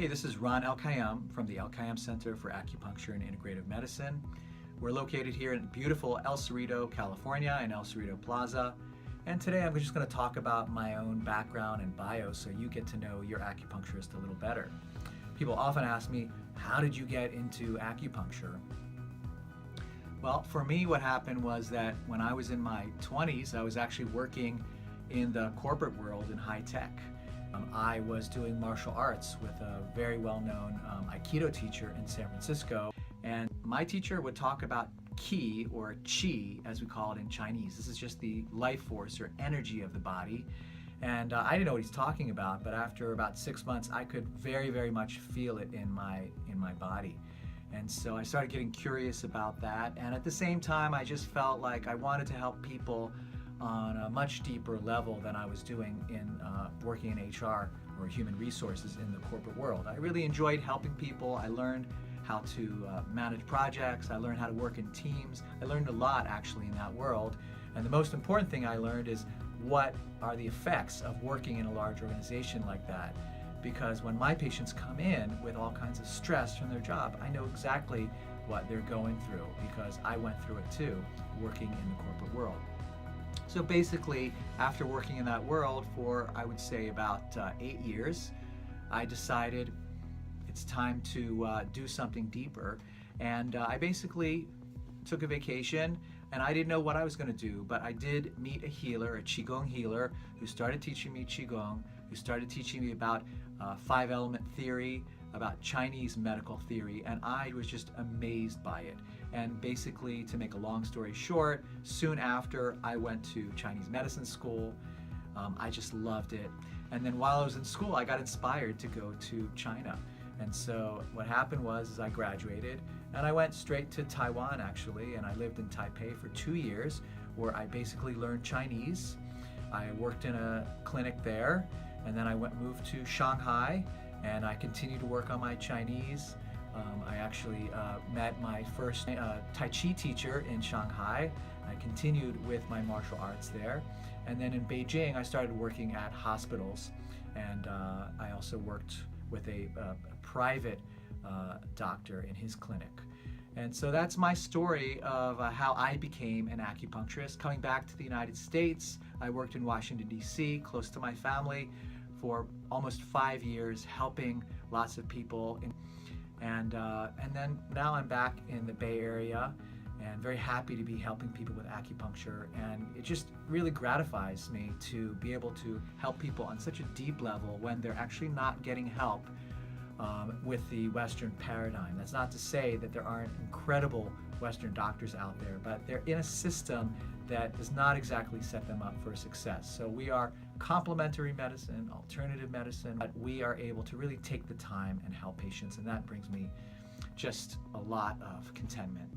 Hey, this is Ron El-Kayem from the El-Kayem Center for Acupuncture and Integrative Medicine. We're located here in beautiful El Cerrito, California, in El Cerrito Plaza. And today I'm just going to talk about my own background and bio so you get to know your acupuncturist a little better. People often ask me, how did you get into acupuncture? Well, for me, what happened was that when I was in my 20s, I was actually working in the corporate world in high tech. I was doing martial arts with a very well-known Aikido teacher in San Francisco, and my teacher would talk about Qi, or Qi as we call it in Chinese. This is just the life force or energy of the body, and I didn't know what he's talking about, but after about 6 months I could very much feel it in my body. And so I started getting curious about that, and at the same time I just felt like I wanted to help people on a much deeper level than I was doing in working in HR or human resources in the corporate world. I really enjoyed helping people. I learned how to manage projects. I learned how to work in teams. I learned a lot actually in that world. And the most important thing I learned is what are the effects of working in a large organization like that. Because when my patients come in with all kinds of stress from their job, I know exactly what they're going through because I went through it too, working in the corporate world. So basically, after working in that world for, I would say, about 8 years, I decided it's time to do something deeper. And I basically took a vacation, and I didn't know what I was going to do, but I did meet a healer, a Qigong healer, who started teaching me Qigong, who started teaching me about 5-element theory, about Chinese medical theory, and I was just amazed by it. And basically, to make a long story short, soon after I went to Chinese medicine school. I just loved it. And then while I was in school, I got inspired to go to China. And so what happened was I graduated and I went straight to Taiwan actually, and I lived in Taipei for 2 years where I basically learned Chinese. I worked in a clinic there, and then I moved to Shanghai, and I continued to work on my Chinese. I actually met my first Tai Chi teacher in Shanghai. I continued with my martial arts there. And then in Beijing, I started working at hospitals. And I also worked with a private doctor in his clinic. And so that's my story of how I became an acupuncturist. Coming back to the United States, I worked in Washington, D.C., close to my family, for almost 5 years, helping lots of people. And then now I'm back in the Bay Area and very happy to be helping people with acupuncture. And it just really gratifies me to be able to help people on such a deep level when they're actually not getting help with the Western paradigm. That's not to say that there aren't incredible Western doctors out there, but they're in a system that does not exactly set them up for success. So we are complementary medicine, alternative medicine, but we are able to really take the time and help patients, and that brings me just a lot of contentment.